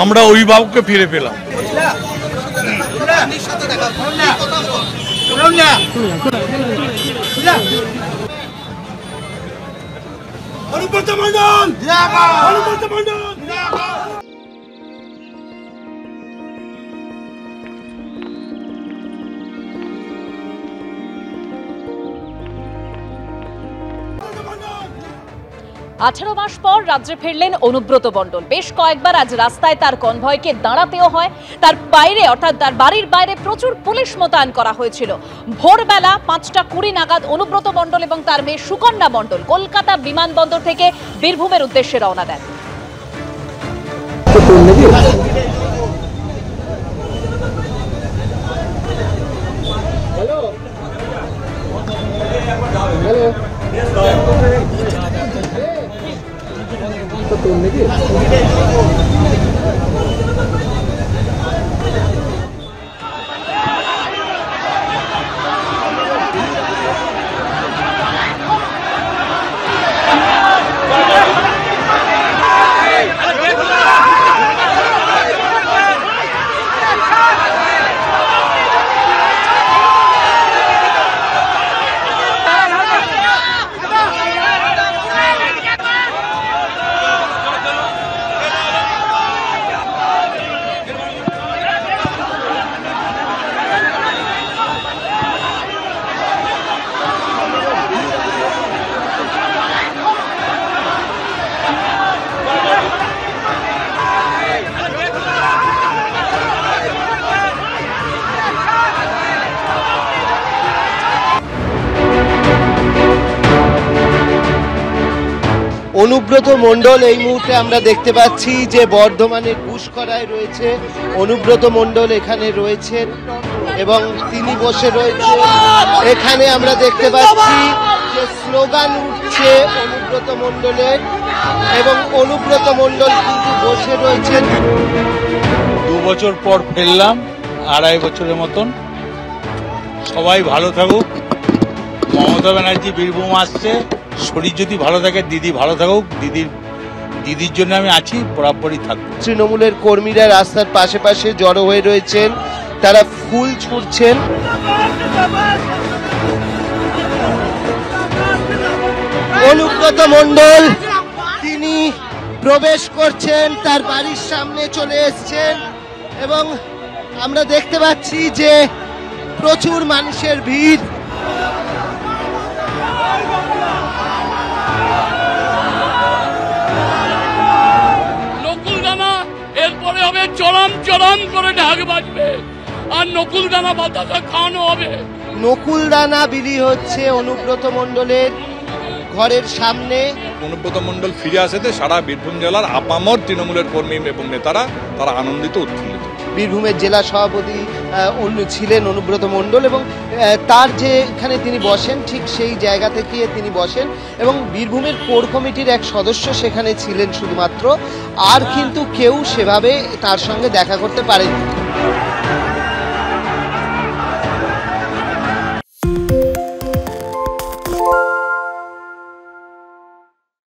আমরা অভিভাবককে ফিরে পেলাম। অনুব্রত মণ্ডল অনুব্রত মণ্ডল আঠারো মাস পর রাজ্যে ফিরলেন অনুব্রত মণ্ডল। বেশ কয়েকবার আজ রাস্তায় তার কনভয়কে দাঁড়াতেও হয়। তার বাইরে অর্থাৎ তার বাড়ির বাইরে প্রচুর পুলিশ মোতায়েন করা হয়েছিল। ভোরবেলা 5:20 নাগাদ অনুব্রত মণ্ডল এবং তার মেয়ে সুকন্যা মণ্ডল কলকাতা বিমানবন্দর থেকে বীরভূমের উদ্দেশ্যে রওনা দেন। অনুব্রত মণ্ডল এই মুহূর্তে আমরা দেখতে পাচ্ছি যে বর্ধমানের পুষ্করায় রয়েছে অনুব্রত মণ্ডল, এখানে রয়েছেন এবং তিনি বসে রয়েছে। এখানে আমরা দেখতে পাচ্ছি যে স্লোগান উঠছে অনুব্রত মণ্ডলের এবং অনুব্রত মণ্ডল কিন্তু বসে রয়েছেন। 2 বছর পর ফেললাম, 2.5 বছরের মতন। সবাই ভালো থাকুক। মমতা ব্যানার্জি বীরভূম আসছে, শরীর যদি ভালো থাকে, দিদি ভালো থাকুক। দিদির জন্য আমি আছি, বরাবরই থাকবো। তৃণমূলের কর্মীরা রাস্তার পাশে পাশে জড়ো হয়ে রয়েছেন, তারা ফুল ছুঁড়ছেন। অনুব্রত মণ্ডল তিনি প্রবেশ করছেন, তার বাড়ির সামনে চলে এসছেন এবং আমরা দেখতে পাচ্ছি যে প্রচুর মানুষের ভিড়। এরপরে হবে চরম চরম করে ঢাক বাজবে আর নকুলদানা বাতাসা খাওয়ানো হবে। নকুলদানা বিলি হচ্ছে অনুব্রত মণ্ডলের ঘরের সামনে। অনুব্রত মণ্ডল ফিরে আসতে সারা বীরভূম জেলার আপামর তৃণমূলের কর্মী এবং নেতারা তারা আনন্দিত উৎফুল্লিত। বীরভূমের জেলা সভাপতি ছিলেন অনুব্রত মণ্ডল এবং তার যেখানে তিনি বসেন ঠিক সেই জায়গা থেকে তিনি বসেন এবং বীরভূমের কোর কমিটির এক সদস্য সেখানে ছিলেন শুধুমাত্র, আর কিন্তু কেউ সেভাবে তার সঙ্গে দেখা করতে পারেনি।